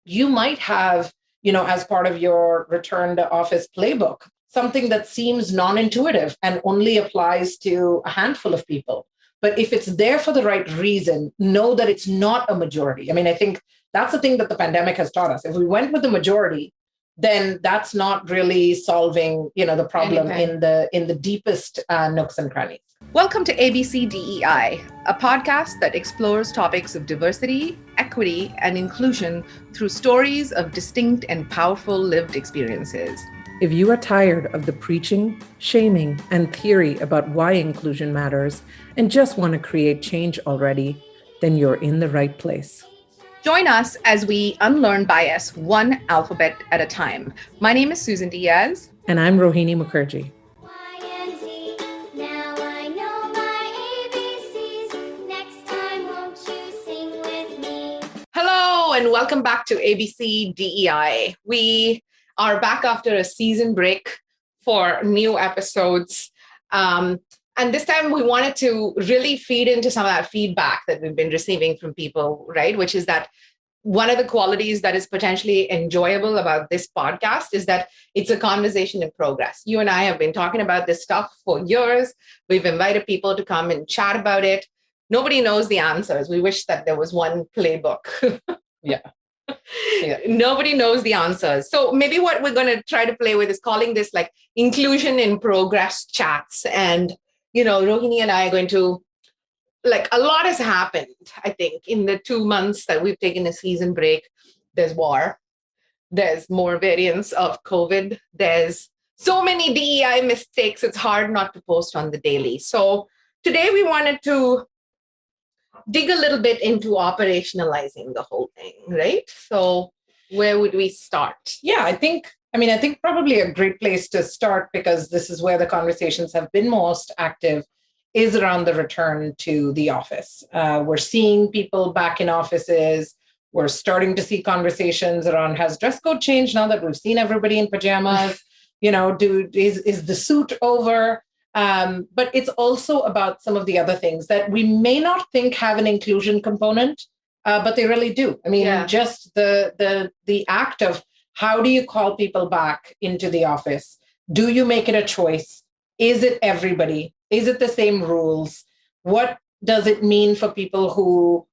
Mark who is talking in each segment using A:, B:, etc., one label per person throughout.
A: you might have, as part of your return to office playbook, something that seems non-intuitive and only applies to a handful of people. But if it's there for the right reason, know that it's not a majority. I mean, I think that's the thing that the pandemic has taught us. If we went with the majority, then that's not really solving, the problem in the deepest nooks and crannies.
B: Welcome to ABCDEI, a podcast that explores topics of diversity, equity, and inclusion through stories of distinct and powerful lived experiences.
A: If you are tired of the preaching, shaming, and theory about why inclusion matters and just want to create change already, then you're in the right place.
B: Join us as we unlearn bias one alphabet at a time. My name is Susan Diaz.
A: And I'm Rohini Mukherjee.
B: And welcome back to ABCDEI. We are back after a season break for new episodes. And this time we wanted to really feed into some of that feedback that we've been receiving from people, right? Which is that one of the qualities that is potentially enjoyable about this podcast is that it's a conversation in progress. You and I have been talking about this stuff for years. We've invited people to come and chat about it. Nobody knows the answers. We wish that there was one playbook.
A: Yeah.
B: Nobody knows the answers. So maybe what we're going to try to play with is calling this like inclusion in progress chats. And, Rohini and I are going to, a lot has happened, I think, in the 2 months that we've taken a season break. There's war. There's more variants of COVID. There's so many DEI mistakes. It's hard not to post on the daily. So today we wanted to dig a little bit into operationalizing the whole thing, right? So where would we start?
A: Yeah, I think probably a great place to start, because this is where the conversations have been most active, is around the return to the office. We're seeing people back in offices. We're starting to see conversations around, has dress code changed now that we've seen everybody in pajamas? Is the suit over? But it's also about some of the other things that we may not think have an inclusion component, but they really do. I mean, just the act of, how do you call people back into the office? Do you make it a choice? Is it everybody? Is it the same rules? What does it mean for people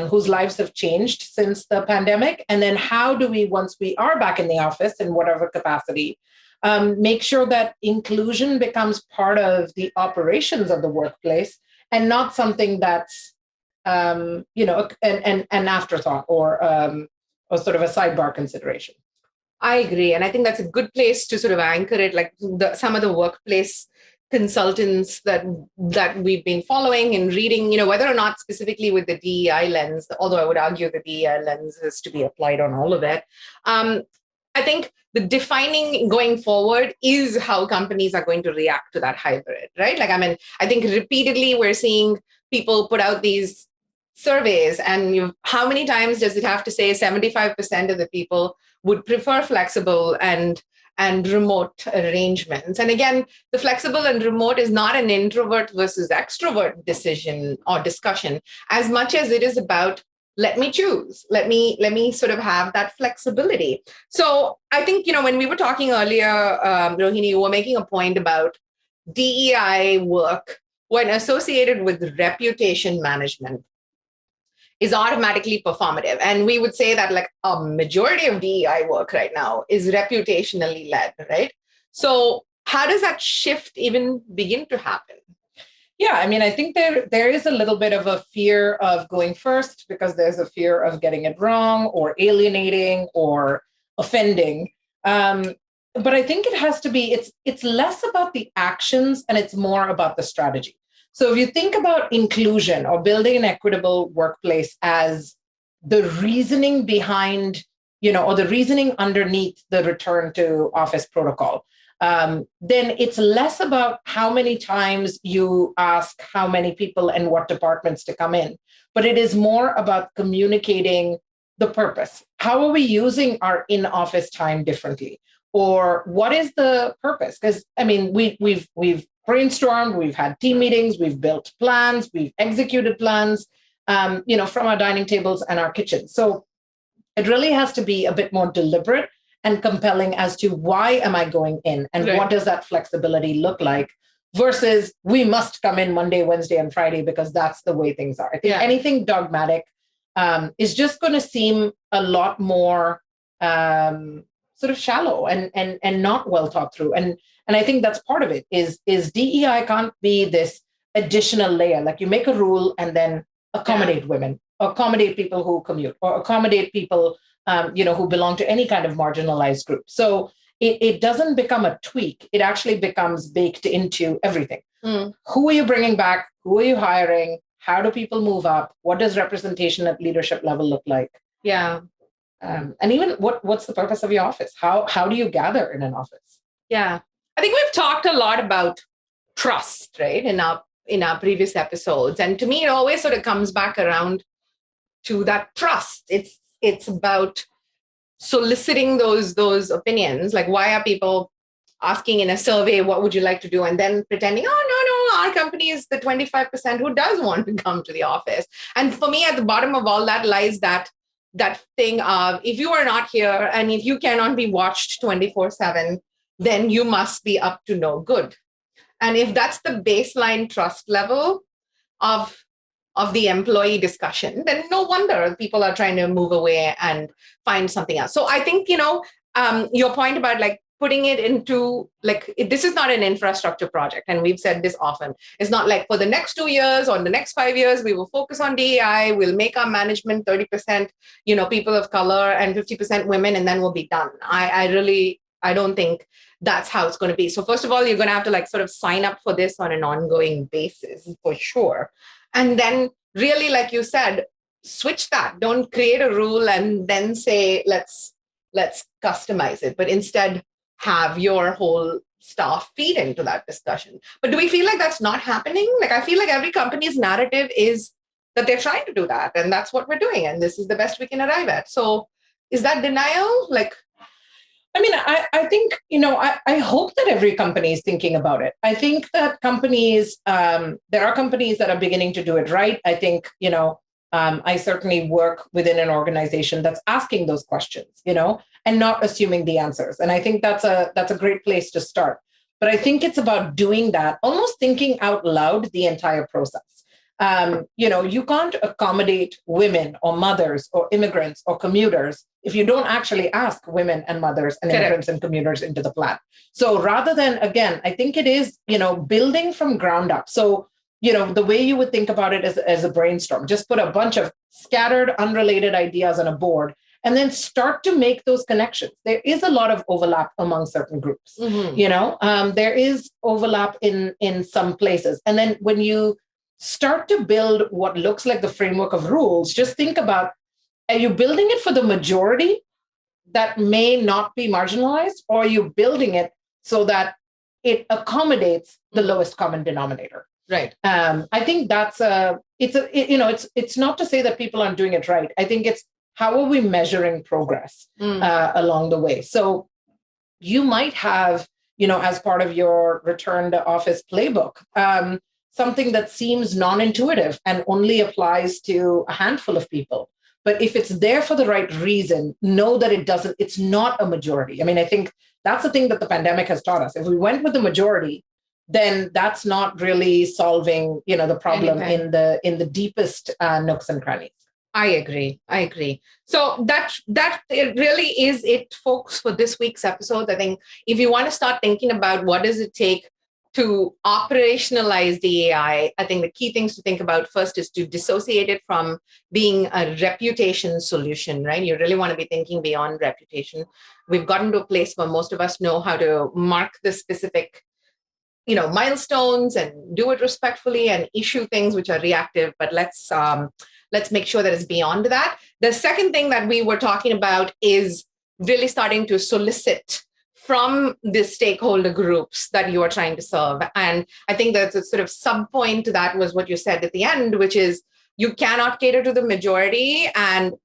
A: whose lives have changed since the pandemic? And then how do we, once we are back in the office in whatever capacity, make sure that inclusion becomes part of the operations of the workplace and not something that's, an afterthought or sort of a sidebar consideration.
B: I agree. And I think that's a good place to sort of anchor it, like some of the workplace consultants that we've been following and reading, whether or not specifically with the DEI lens, although I would argue the DEI lens is to be applied on all of it. I think the defining going forward is how companies are going to react to that hybrid, right? I think repeatedly we're seeing people put out these surveys, and how many times does it have to say 75% of the people would prefer flexible and remote arrangements? And again, the flexible and remote is not an introvert versus extrovert decision or discussion, as much as it is about, let me choose. Let me sort of have that flexibility. So I think, when we were talking earlier, Rohini, you were making a point about DEI work when associated with reputation management is automatically performative. And we would say that a majority of DEI work right now is reputationally led, right? So how does that shift even begin to happen?
A: Yeah, I think there is a little bit of a fear of going first, because there's a fear of getting it wrong or alienating or offending. But I think it has to be, it's less about the actions and it's more about the strategy. So if you think about inclusion or building an equitable workplace as the reasoning behind, or the reasoning underneath the return to office protocol, then it's less about how many times you ask how many people and what departments to come in, but it is more about communicating the purpose. How are we using our in-office time differently? Or what is the purpose? Because we've brainstormed, we've had team meetings, we've built plans, we've executed plans, from our dining tables and our kitchens. So It really has to be a bit more deliberate and compelling as to why am I going in and what does that flexibility look like versus we must come in Monday, Wednesday, and Friday because that's the way things are. I think anything dogmatic is just going to seem a lot more sort of shallow and not well thought through. And I think that's part of it is DEI can't be this additional layer. Like you make a rule and then accommodate women, accommodate people who commute, or accommodate people who belong to any kind of marginalized group. So it doesn't become a tweak. It actually becomes baked into everything. Who are you bringing back? Who are you hiring? How do people move up? What does representation at leadership level look like?
B: Yeah.
A: And even what's the purpose of your office? How do you gather in an office?
B: Yeah. I think we've talked a lot about trust, right, in our previous episodes. And to me, it always sort of comes back around to that trust. It's about soliciting those opinions. Like, why are people asking in a survey, what would you like to do? And then pretending, oh, no, our company is the 25% who does want to come to the office. And for me, at the bottom of all that lies that thing of, if you are not here and if you cannot be watched 24/7, then you must be up to no good. And if that's the baseline trust level of the employee discussion, then no wonder people are trying to move away and find something else. So I think, your point about like putting it into like, this is not an infrastructure project. And we've said this often. It's not like for the next 2 years or the next 5 years, we will focus on DEI. We'll make our management 30%, people of color and 50% women, and then we'll be done. I don't think that's how it's going to be. So first of all, you're going to have to like sort of sign up for this on an ongoing basis for sure. And then really, like you said, switch that. Don't create a rule and then say, let's customize it, but instead have your whole staff feed into that discussion. But do we feel like that's not happening? Like, I feel like every company's narrative is that they're trying to do that, and that's what we're doing, and this is the best we can arrive at. So is that denial? Like,
A: I mean, I think, I hope that every company is thinking about it. I think that companies, there are companies that are beginning to do it right. I think, I certainly work within an organization that's asking those questions, and not assuming the answers. And I think that's a great place to start. But I think it's about doing that, almost thinking out loud the entire process. You can't accommodate women or mothers or immigrants or commuters if you don't actually ask women and mothers and immigrants and commuters into the plan. So rather than, again, I think it is, building from ground up. So, the way you would think about it as a brainstorm, just put a bunch of scattered, unrelated ideas on a board and then start to make those connections. There is a lot of overlap among certain groups. There is overlap in some places. And then when you start to build what looks like the framework of rules, just think about, are you building it for the majority that may not be marginalized, or are you building it so that it accommodates the lowest common denominator?
B: Right.
A: I think it's not to say that people aren't doing it right. I think it's how are we measuring progress along the way? So you might have, as part of your return to office playbook, something that seems non-intuitive and only applies to a handful of people. But if it's there for the right reason, know that it's not a majority. I mean, I think that's the thing that the pandemic has taught us. If we went with the majority, then that's not really solving, the problem in the deepest nooks and crannies.
B: I agree. So that it really is it, folks, for this week's episode. I think if you want to start thinking about what does it take to operationalize DEI, I think the key things to think about first is to dissociate it from being a reputation solution, right? You really want to be thinking beyond reputation. We've gotten to a place where most of us know how to mark the specific, milestones and do it respectfully and issue things which are reactive, but let's make sure that it's beyond that. The second thing that we were talking about is really starting to solicit from the stakeholder groups that you are trying to serve. And I think that's a sort of sub-point to that was what you said at the end, which is you cannot cater to the majority and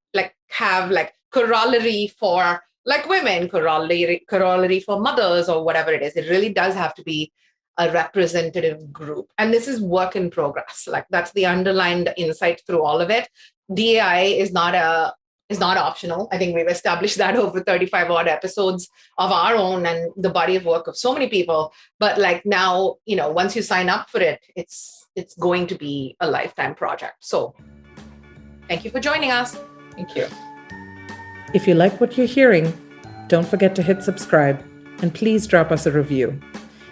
B: have corollary for women, corollary for mothers or whatever it is. It really does have to be a representative group. And this is work in progress. That's the underlined insight through all of it. DEI is not a is not optional. I think we've established that over 35 odd episodes of our own and the body of work of so many people. But like now, once you sign up for it, it's going to be a lifetime project. So thank you for joining us.
A: Thank you.
C: If you like what you're hearing, don't forget to hit subscribe and please drop us a review.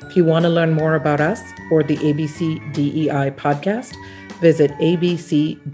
C: If you want to learn more about us or the ABCDEI podcast, visit abcdei.ca.